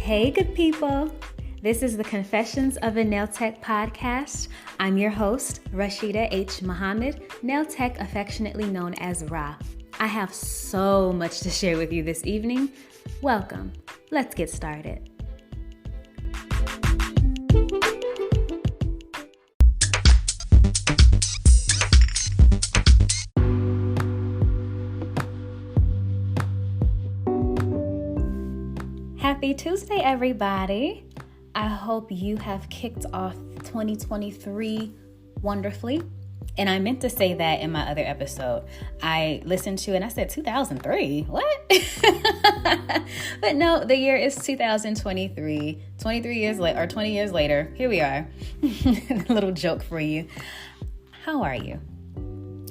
Hey, good people. This is the Confessions of a Nail Tech podcast. I'm your host, Rashida H. Muhammad, nail tech affectionately known as Ra. I have so much to share with you this evening. Welcome. Let's get started. Happy Tuesday, everybody. I hope you have kicked off 2023 wonderfully. And I meant to say that in my other episode. I listened to it and I said 2003. What? But no, the year is 2023. 23 years later, or 20 years later, here we are. A little joke for you. How are you?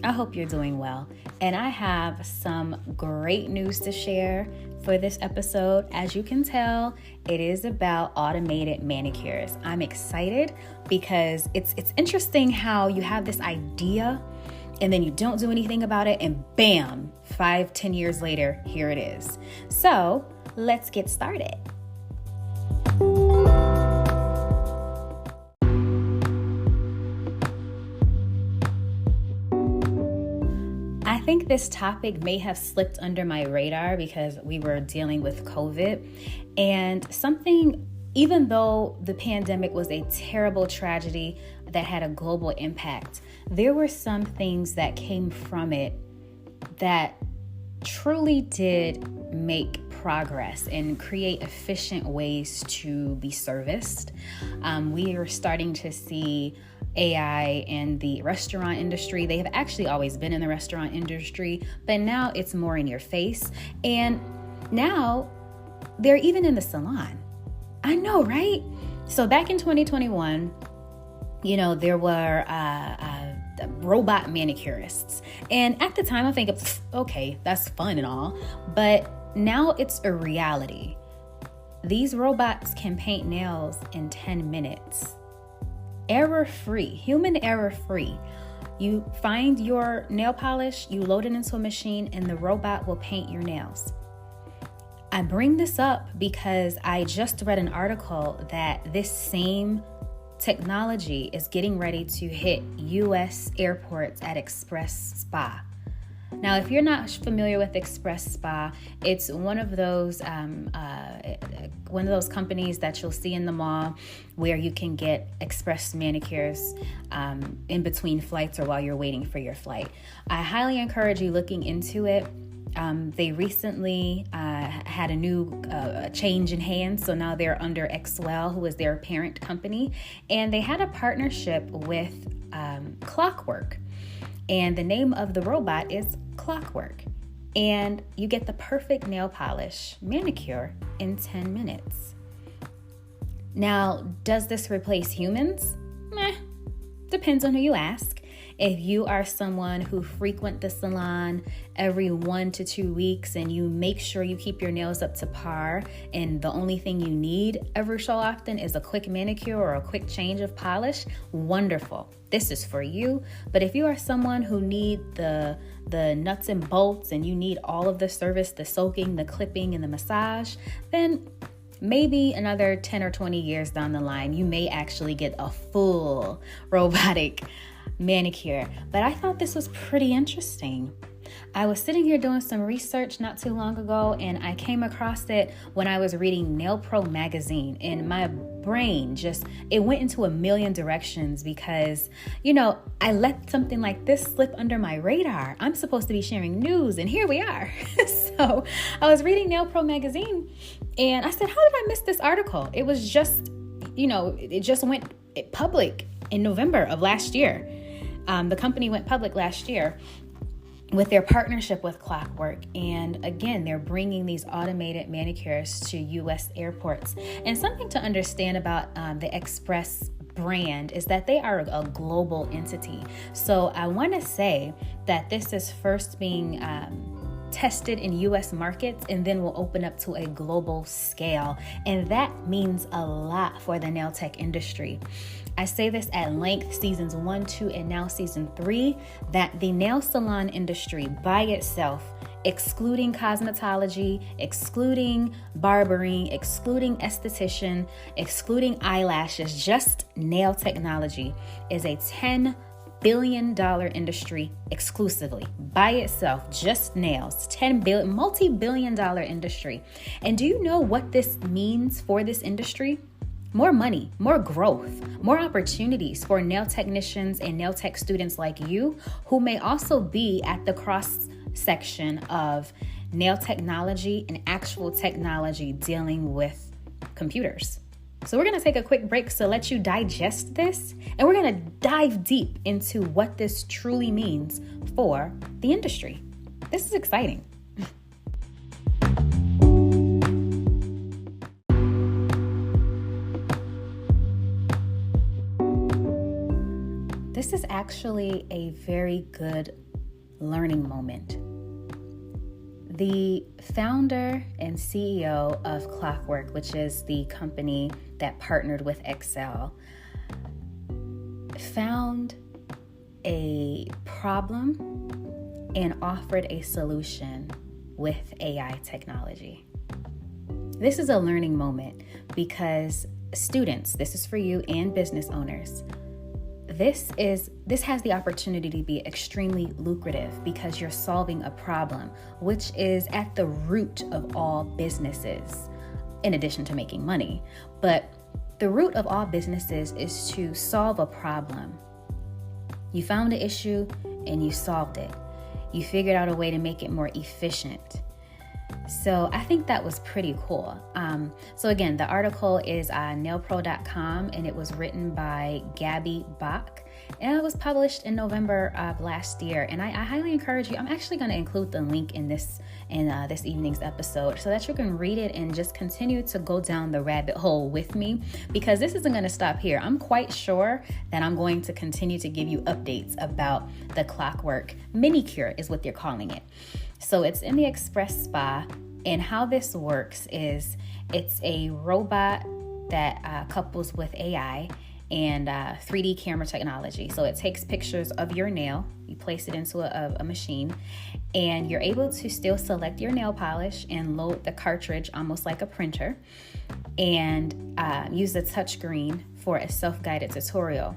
I hope you're doing well. And I have some great news to share for this episode. As you can tell, it is about automated manicures. I'm excited because it's interesting how you have this idea and then you don't do anything about it and bam, 5-10 years later, here it is. So let's get started. I think this topic may have slipped under my radar because we were dealing with COVID, and something, even though the pandemic was a terrible tragedy that had a global impact, there were some things that came from it that truly did make progress and create efficient ways to be serviced. We are starting to see AI in the restaurant industry. They have actually always been in the restaurant industry, but now it's more in your face. And now they're even in the salon. I know, right? So back in 2021, there were robot manicurists. And at the time, I think, okay, that's fun and all, but now it's a reality. These robots can paint nails in 10 minutes. Error-free, human error-free. You find your nail polish, you load it into a machine, and the robot will paint your nails. I bring this up because I just read an article that this same technology is getting ready to hit U.S. airports at Express Spa. Now, if you're not familiar with Express Spa, it's one of those companies that you'll see in the mall where you can get express manicures in between flights or while you're waiting for your flight. I highly encourage you looking into it. They recently had a new change in hands, so now they're under XWell, who is their parent company, and they had a partnership with Clockwork. And the name of the robot is Clockwork. And you get the perfect nail polish manicure in 10 minutes. Now, does this replace humans? Depends on who you ask. If you are someone who frequent the salon every 1 to 2 weeks and you make sure you keep your nails up to par and the only thing you need every so often is a quick manicure or a quick change of polish, wonderful. This is for you. But if you are someone who need the nuts and bolts and you need all of the service, the soaking, the clipping, and the massage, then maybe another 10 or 20 years down the line, you may actually get a full robotic manicure. But I thought this was pretty interesting. I was sitting here doing some research not too long ago, and I came across it when I was reading Nail Pro magazine, and my brain it went into a million directions because, I let something like this slip under my radar. I'm supposed to be sharing news, and here we are. So I was reading Nail Pro magazine, and I said, how did I miss this article? It was just, it just went public in November of last year. The company went public last year with their partnership with Clockwork. And again, they're bringing these automated manicures to U.S. airports. And something to understand about the Express brand is that they are a global entity. So I want to say that this is first being tested in U.S. markets and then will open up to a global scale. And that means a lot for the nail tech industry. I say this at length, seasons 1, 2, and now season 3, that the nail salon industry by itself excluding cosmetology, excluding barbering, excluding esthetician, excluding eyelashes, just nail technology is a $10 billion industry exclusively by itself, just nails, multi-billion dollar industry. And do you know what this means for this industry? More money, more growth, more opportunities for nail technicians and nail tech students like you, who may also be at the cross section of nail technology and actual technology dealing with computers. So we're going to take a quick break to let you digest this, and we're going to dive deep into what this truly means for the industry. This is exciting. This is actually a very good learning moment. The founder and CEO of Clockwork, which is the company that partnered with Excel, found a problem and offered a solution with AI technology. This is a learning moment because students, this is for you and business owners, this has the opportunity to be extremely lucrative because you're solving a problem, which is at the root of all businesses, in addition to making money. But the root of all businesses is to solve a problem. You found an issue and you solved it. You figured out a way to make it more efficient. So I think that was pretty cool. So again, the article is on nailpro.com and it was written by Gabby Bach and it was published in November of last year. And I highly encourage you. I'm actually going to include the link in this evening's episode so that you can read it and just continue to go down the rabbit hole with me, because this isn't going to stop here. I'm quite sure that I'm going to continue to give you updates about the Clockwork Manicure is what they're calling it. So it's in the Express Spa, and how this works is it's a robot that couples with AI and 3D camera technology. So it takes pictures of your nail, you place it into a machine, and you're able to still select your nail polish and load the cartridge almost like a printer, and use the touchscreen for a self-guided tutorial.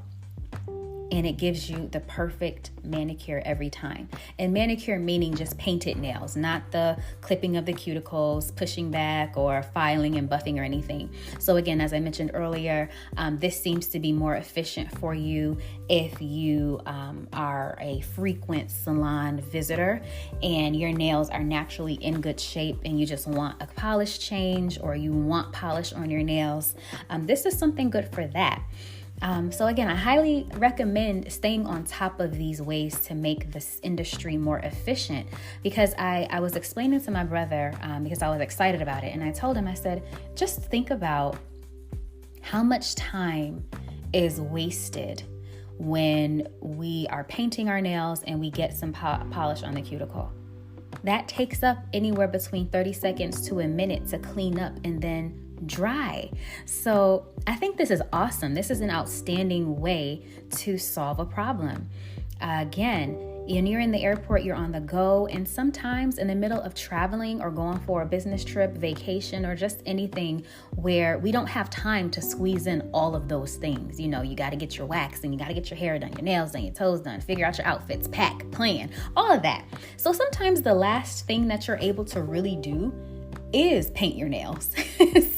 And it gives you the perfect manicure every time. And manicure meaning just painted nails, not the clipping of the cuticles, pushing back, or filing and buffing or anything. So again, as I mentioned earlier, this seems to be more efficient for you if you are a frequent salon visitor and your nails are naturally in good shape and you just want a polish change or you want polish on your nails. This is something good for that. So again, I highly recommend staying on top of these ways to make this industry more efficient, because I was explaining to my brother, because I was excited about it. And I told him, I said, just think about how much time is wasted when we are painting our nails and we get some polish on the cuticle. That takes up anywhere between 30 seconds to a minute to clean up and then dry. So I think this is awesome. This is an outstanding way to solve a problem. Again, when you're in the airport, you're on the go, and sometimes in the middle of traveling or going for a business trip, vacation, or just anything where we don't have time to squeeze in all of those things. You know, you got to get your wax and you got to get your hair done, your nails done, your toes done, figure out your outfits, pack, plan, all of that. So sometimes the last thing that you're able to really do is paint your nails.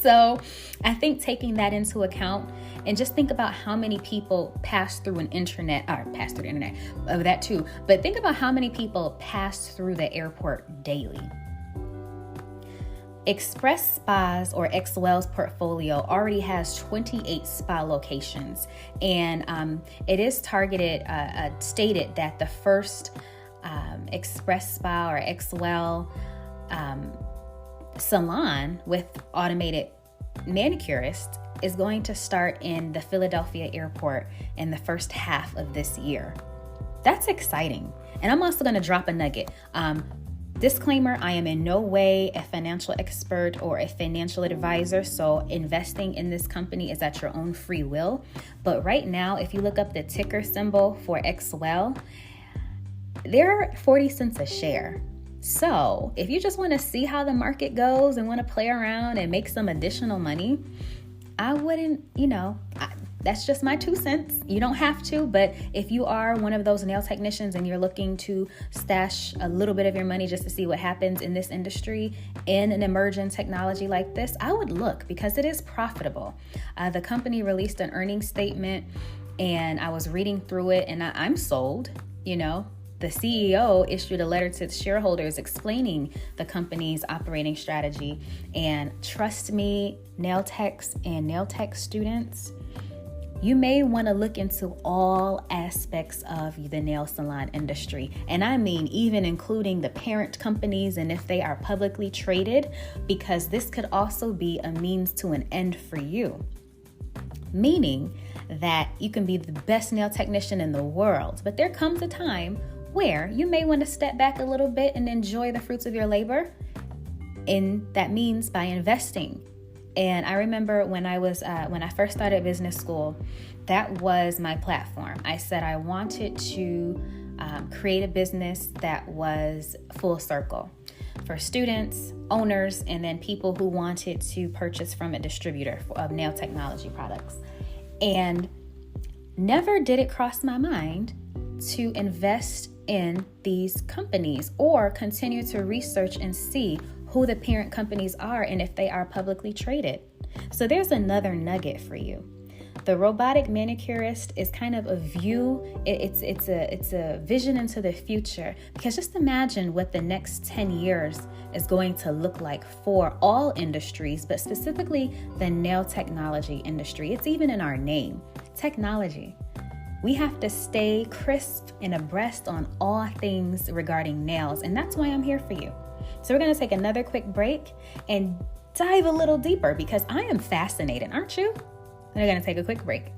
So I think taking that into account, and just think about how many people pass through the internet, that too, but think about how many people pass through the airport daily. Express Spas, or XWell's portfolio, already has 28 spa locations, and it is stated that the first Express Spa or XWell salon with automated manicurist is going to start in the Philadelphia airport in the first half of this year. That's exciting. And I'm also going to drop a nugget. Disclaimer, I am in no way a financial expert or a financial advisor, so investing in this company is at your own free will. But right now, if you look up the ticker symbol for XWell, they're 40 cents a share. So if you just want to see how the market goes and want to play around and make some additional money, I wouldn't, that's just my 2 cents. You don't have to, but if you are one of those nail technicians and you're looking to stash a little bit of your money just to see what happens in this industry in an emerging technology like this, I would look, because it is profitable. The company released an earnings statement and I was reading through it and I'm sold. The CEO issued a letter to shareholders explaining the company's operating strategy. And trust me, nail techs and nail tech students, you may want to look into all aspects of the nail salon industry. And I mean, even including the parent companies and if they are publicly traded, because this could also be a means to an end for you. Meaning that you can be the best nail technician in the world, but there comes a time where you may want to step back a little bit and enjoy the fruits of your labor. And that means by investing. And I remember when I first started business school, that was my platform. I said I wanted to create a business that was full circle for students, owners, and then people who wanted to purchase from a distributor of nail technology products. And never did it cross my mind to invest in these companies or continue to research and see who the parent companies are and if they are publicly traded. So there's another nugget for you. The Robotic Manicurist is kind of a view. It's a vision into the future, because just imagine what the next 10 years is going to look like for all industries, but specifically the nail technology industry. It's even in our name, technology. We have to stay crisp and abreast on all things regarding nails, and that's why I'm here for you. So we're going to take another quick break and dive a little deeper, because I am fascinated, aren't you? We're going to take a quick break.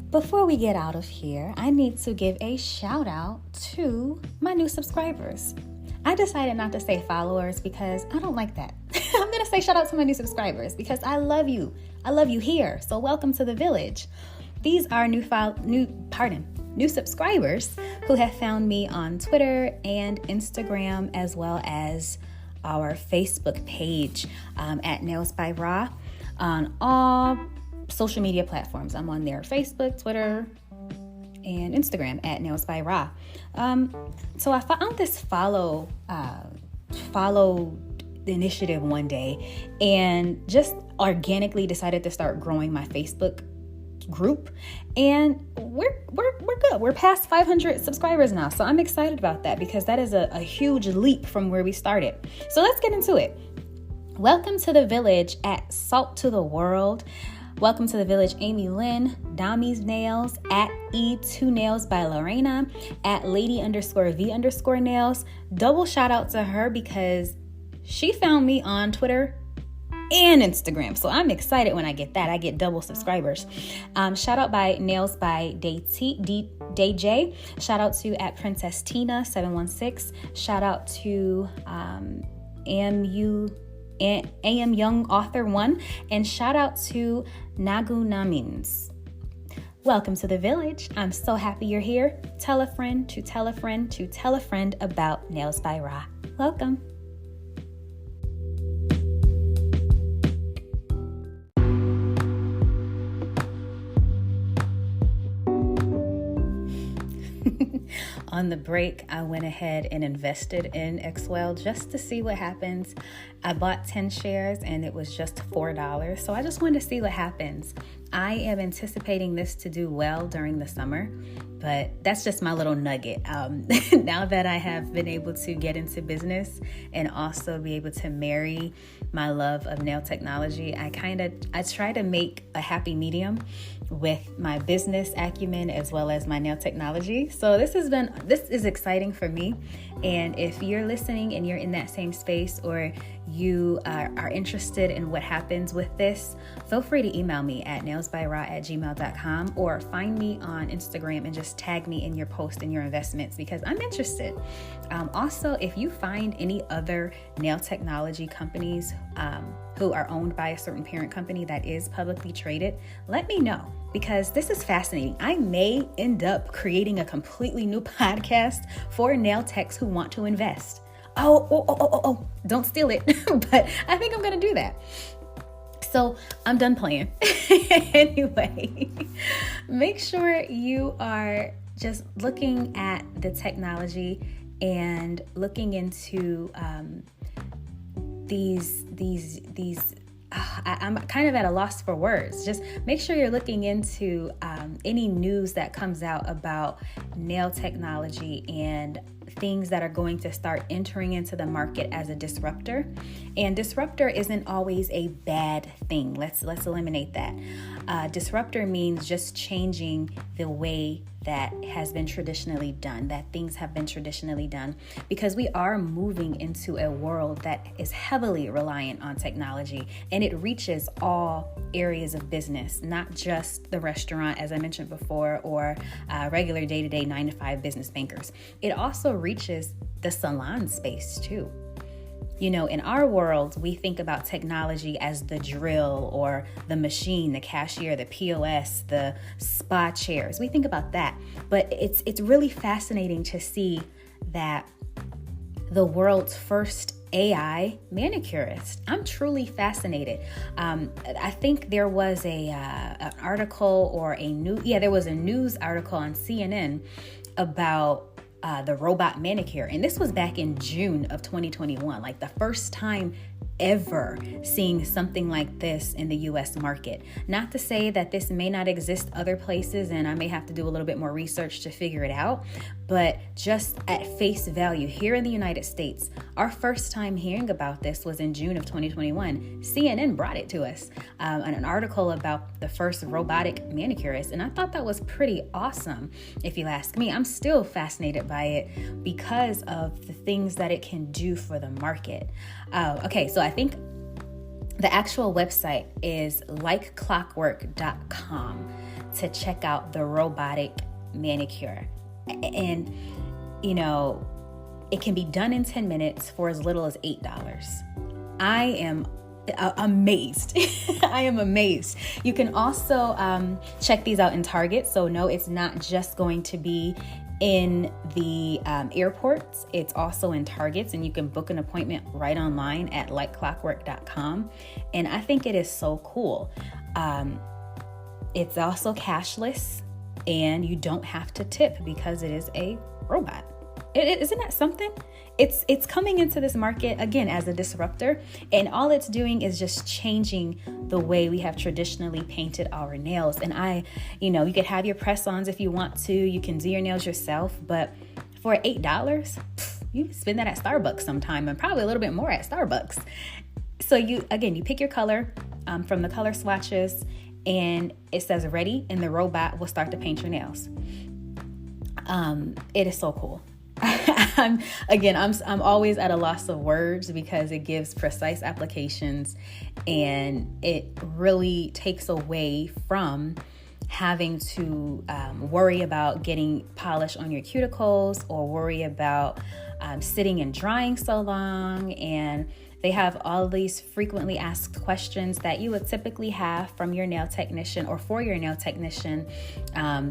Before we get out of here, I need to give a shout out to my new subscribers. I decided not to say followers because I don't like that. I'm going to say shout out to my new subscribers because I love you. I love you here. So welcome to the village. These are new subscribers who have found me on Twitter and Instagram, as well as our Facebook page at Nails by Ra on all social media platforms. I'm on there, Facebook, Twitter, and Instagram at Nails by Ra. So I found this follow initiative one day and just organically decided to start growing my Facebook group, and we're good. We're past 500 subscribers now, so I'm excited about that because that is a huge leap from where we started. So let's get into it. Welcome to the village at Salt to the World. Welcome to the village, Amy Lynn, Dami's Nails, at E2Nails by Lorena, at Lady_V_Nails. Double shout out to her because she found me on Twitter and Instagram. So I'm excited when I get that. I get double subscribers. Shout out by Nails by DJ. Shout out to at Princess Tina 716. Shout out to AM Young Author 1, and shout out to Nagu Namins. Welcome to the village. I'm so happy you're here. Tell a friend to tell a friend to tell a friend about Nails by Ra. Welcome. On the break, I went ahead and invested in XWell just to see what happens. I bought 10 shares and it was just $4. So I just wanted to see what happens. I am anticipating this to do well during the summer, but that's just my little nugget. Now that I have been able to get into business and also be able to marry my love of nail technology, I try to make a happy medium with my business acumen as well as my nail technology. So this is exciting for me. And if you're listening and you're in that same space, or you are interested in what happens with this, feel free to email me at nailsbyra@gmail.com or find me on Instagram and just tag me in your post and your investments because I'm interested. Also, if you find any other nail technology companies who are owned by a certain parent company that is publicly traded, let me know because this is fascinating. I may end up creating a completely new podcast for nail techs who want to invest. Oh, don't steal it. But I think I'm going to do that. So I'm done playing. Anyway, make sure you are just looking at the technology and looking into I'm kind of at a loss for words. Just make sure you're looking into any news that comes out about nail technology and things that are going to start entering into the market as a disruptor. And disruptor isn't always a bad thing. Let's eliminate that. Disruptor means just changing the way that has been traditionally done, that things have been traditionally done, because we are moving into a world that is heavily reliant on technology, and it reaches all areas of business, not just the restaurant, as I mentioned before, or regular day-to-day 9-to-5 business bankers. It also reaches the salon space too. You know, in our world, we think about technology as the drill or the machine, the cashier, the POS, the spa chairs. We think about that. But it's really fascinating to see that the world's first AI manicurist. I'm truly fascinated. I think there was an article or there was a news article on CNN about the robot manicure. And this was back in June of 2021, like the first time ever seeing something like this in the US market. Not to say that this may not exist other places and I may have to do a little bit more research to figure it out, but just at face value here in the United States, our first time hearing about this was in June of 2021. CNN brought it to us, an article about the first robotic manicurist, and I thought that was pretty awesome. If you ask me, I'm still fascinated by it because of the things that it can do for the market. Okay, so I think the actual website is likeclockwork.com to check out the robotic manicure. And, you know, it can be done in 10 minutes for as little as $8. I am amazed. I am amazed. You can also check these out in Target. So no, it's not just going to be in the airports. It's also in Targets, and you can book an appointment right online at likeclockwork.com. And I think it is so cool. It's also cashless, and you don't have to tip because it is a robot. Isn't that something? It's coming into this market again as a disruptor, and all it's doing is just changing the way we have traditionally painted our nails. And you could have your press-ons if you want to. You can do your nails yourself, but for $8, you can spend that at Starbucks sometime, and probably a little bit more at Starbucks. So you pick your color from the color swatches, and it says ready, and the robot will start to paint your nails. It is so cool. I'm always at a loss of words because it gives precise applications, and it really takes away from having to worry about getting polish on your cuticles or worry about sitting and drying so long. And they have all of these frequently asked questions that you would typically have from your nail technician or for your nail technician.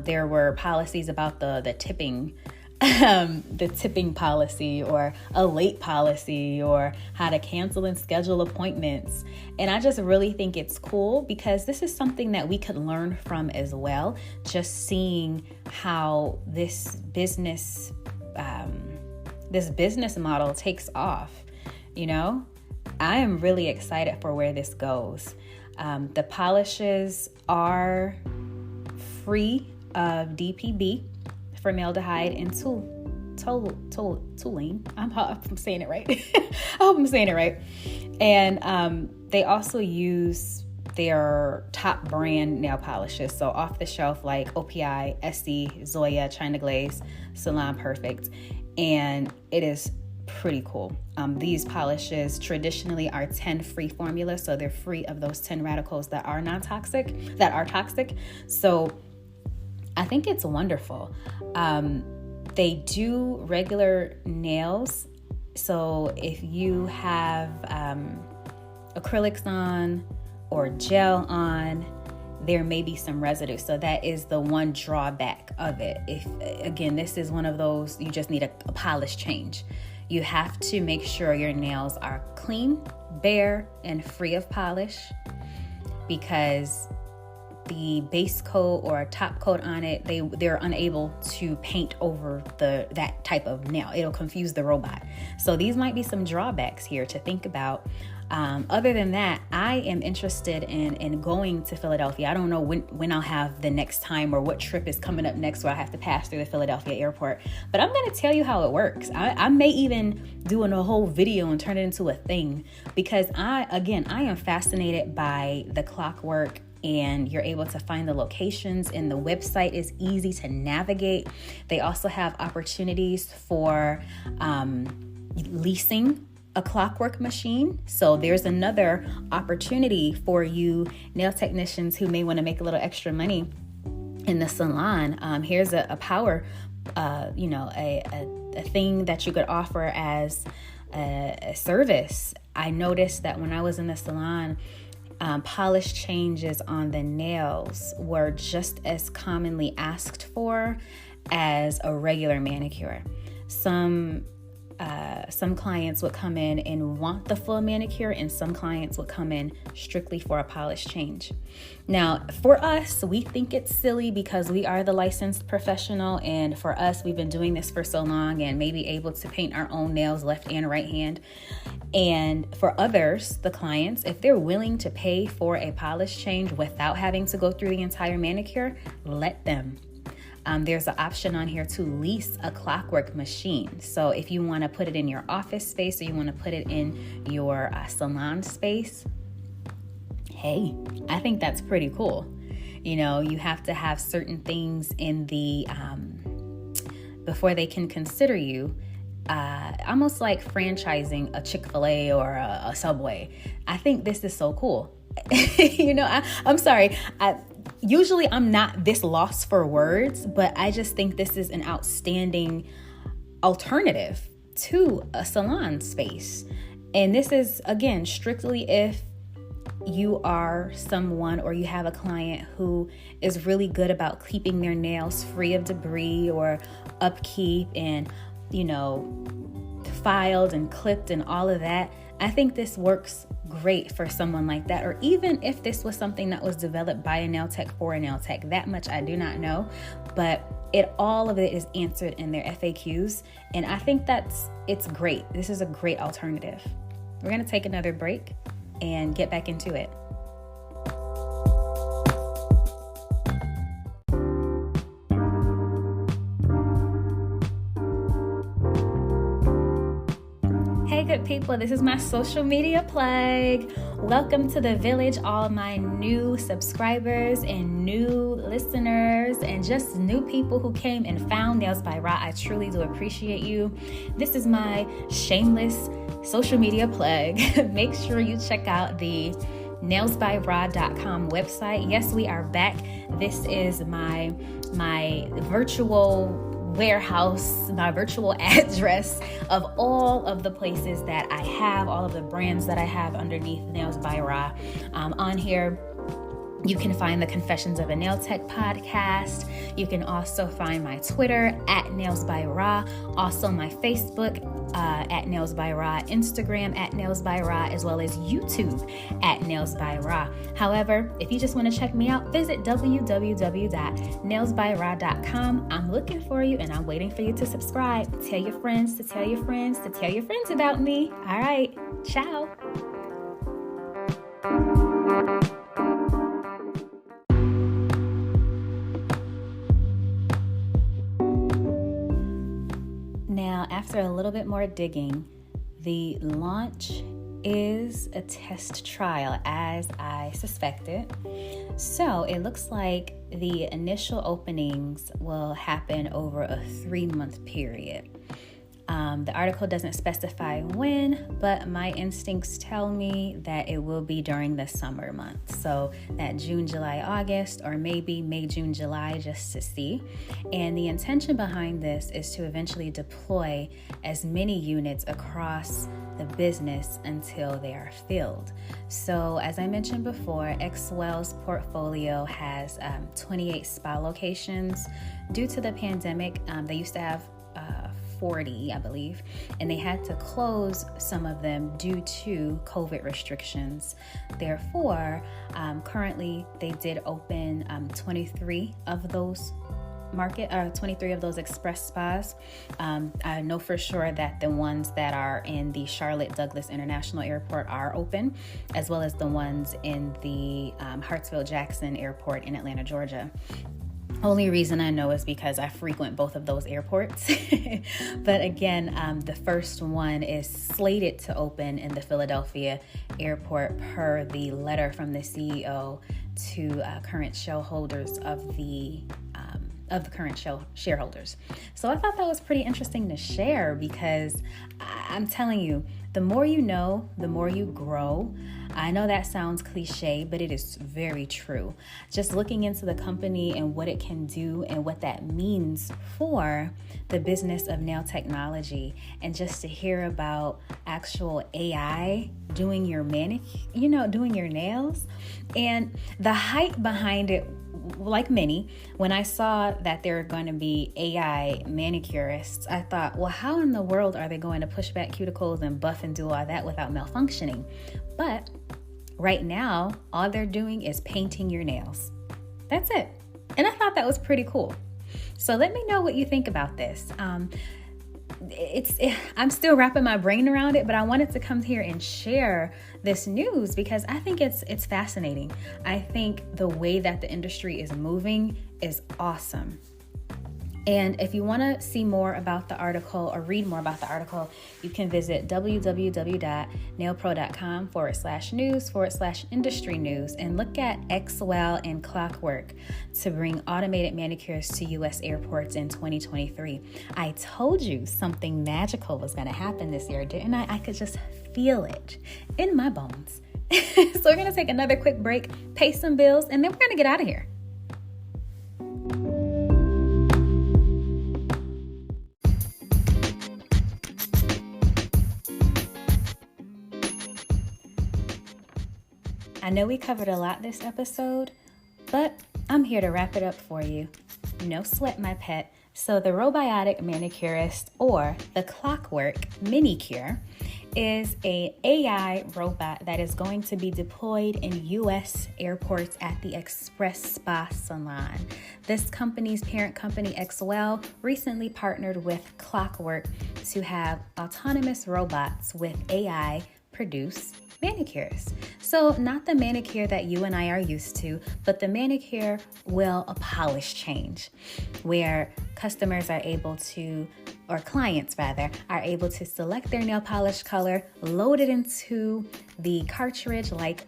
There were policies about the tipping the tipping policy, or a late policy, or how to cancel and schedule appointments. And I just really think it's cool because this is something that we could learn from as well. Just seeing how this business model takes off. I am really excited for where this goes. The polishes are free of DPB, formaldehyde, and toluene. I'm saying it right. I hope I'm saying it right. And they also use their top brand nail polishes, so off the shelf like OPI, Essie, Zoya, China Glaze, Salon Perfect, and it is pretty cool. These polishes traditionally are 10 free formula, so they're free of those 10 radicals that are toxic. So I think it's wonderful. They do regular nails. So if you have acrylics on or gel on, there may be some residue. So that is the one drawback of it. If again, this is one of those, you just need a polish change. You have to make sure your nails are clean, bare, and free of polish, because the base coat or top coat on it, they're unable to paint over that type of nail. It'll confuse the robot. So these might be some drawbacks here to think about. Other than that, I am interested in going to Philadelphia. I don't know when I'll have the next time or what trip is coming up next where I have to pass through the Philadelphia airport, but I'm going to tell you how it works. I may even do a whole video and turn it into a thing, because I am fascinated by the clockwork, and you're able to find the locations, and the website is easy to navigate. They also have opportunities for leasing a clockwork machine. So there's another opportunity for you nail technicians who may want to make a little extra money in the salon. Here's a power, a thing that you could offer as a service. I noticed that when I was in the salon, polish changes on the nails were just as commonly asked for as a regular manicure. Some clients would come in and want the full manicure, and some clients would come in strictly for a polish change. Now, for us, we think it's silly because we are the licensed professional, and for us, we've been doing this for so long and maybe able to paint our own nails left and right hand. And for others, the clients, if they're willing to pay for a polish change without having to go through the entire manicure, let them. There's an option on here to lease a clockwork machine. So if you want to put it in your office space or you want to put it in your salon space, hey, I think that's pretty cool. You know, you have to have certain things in the before they can consider you. Almost like franchising a Chick-fil-A or a Subway. I think this is so cool. I'm sorry. Usually I'm not this lost for words, but I just think this is an outstanding alternative to a salon space. And this is, again, strictly if you are someone or you have a client who is really good about keeping their nails free of debris or upkeep and, filed and clipped and all of that. I think this works great for someone like that. Or even if this was something that was developed by a nail tech for a nail tech, that much I do not know, but all of it is answered in their FAQs. And I think it's great. This is a great alternative. We're going to take another break and get back into it. Good people, this is my social media plug. Welcome to the village, all my new subscribers and new listeners and just new people who came and found Nails by Ra. I truly do appreciate you. This is my shameless social media plug. Make sure you check out the nailsbyra.com website. Yes, we are back. This is my virtual warehouse, my virtual address of all of the places that I have, all of the brands that I have underneath Nails by Ra. On here, you can find the Confessions of a Nail Tech podcast. You can also find my Twitter at Nails by Ra, also my Facebook at Nails by Ra, Instagram at Nails by Ra, as well as YouTube at Nails by Ra. However, if you just want to check me out, visit www.nailsbyra.com. I'm looking for you and I'm waiting for you to subscribe. Tell your friends to tell your friends to tell your friends about me. All right, ciao. Now, after a little bit more digging, the launch is a test trial, as I suspected. So it looks like the initial openings will happen over a 3-month period. The article doesn't specify when, but my instincts tell me that it will be during the summer months. So that June, July, August, or maybe May, June, July, just to see. And the intention behind this is to eventually deploy as many units across the business until they are filled. So as I mentioned before, XWell's portfolio has 28 spa locations. Due to the pandemic, they used to have 40, I believe, and they had to close some of them due to COVID restrictions. Therefore, currently they did open 23 of those 23 of those express spas. I know for sure that the ones that are in the Charlotte Douglas International Airport are open, as well as the ones in the Hartsfield-Jackson Airport in Atlanta, Georgia. Only reason I know is because I frequent both of those airports. But again, the first one is slated to open in the Philadelphia airport per the letter from the CEO to current shareholders of the current shareholders. So I thought that was pretty interesting to share, because I'm telling you, the more you know, the more you grow. I know that sounds cliche, but it is very true. Just looking into the company and what it can do and what that means for the business of nail technology, and just to hear about actual AI doing your doing your nails, and the hype behind it. Like many, when I saw that there are going to be AI manicurists, I thought, well, how in the world are they going to push back cuticles and buff and do all that without malfunctioning? But right now, all they're doing is painting your nails. That's it. And I thought that was pretty cool. So let me know what you think about this. I'm still wrapping my brain around it, but I wanted to come here and share this news because I think it's fascinating. I think the way that the industry is moving is awesome. And if you want to see more about the article or read more about the article, you can visit www.nailpro.com/news/industry news and look at XWell and Clockwork to bring automated manicures to U.S. airports in 2023. I told you something magical was going to happen this year, didn't I? I could just feel it in my bones. So we're going to take another quick break, pay some bills, and then we're going to get out of here. I know we covered a lot this episode, but I'm here to wrap it up for you. No sweat, my pet. So the Robotic Manicurist, or the Clockwork Manicure, is an AI robot that is going to be deployed in U.S. airports at the Express Spa Salon. This company's parent company, XWell, recently partnered with Clockwork to have autonomous robots with AI produce manicures. So not the manicure that you and I are used to, but the manicure will a polish change, where customers are able to, or clients rather, are able to select their nail polish color, load it into the cartridge like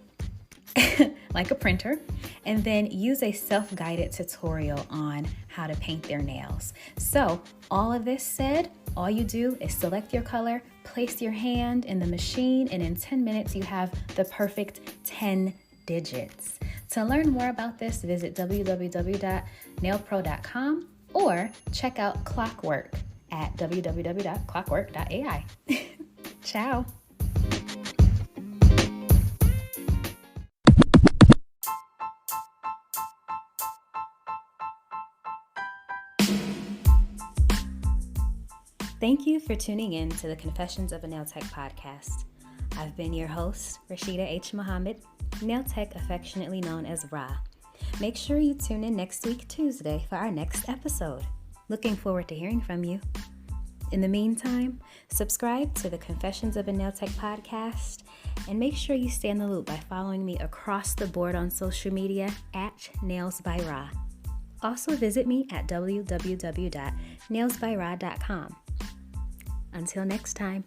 a printer, and then use a self-guided tutorial on how to paint their nails. So all of this said, all you do is select your color, place your hand in the machine, and in 10 minutes you have the perfect 10 digits. To learn more about this, visit www.nailpro.com or check out Clockwork at www.clockwork.ai. Ciao. Thank you for tuning in to the Confessions of a Nail Tech podcast. I've been your host, Rashida H. Muhammad, Nail Tech affectionately known as Ra. Make sure you tune in next week, Tuesday, for our next episode. Looking forward to hearing from you. In the meantime, subscribe to the Confessions of a Nail Tech podcast, and make sure you stay in the loop by following me across the board on social media at Nails by Ra. Also visit me at www.nailsbyra.com. Until next time.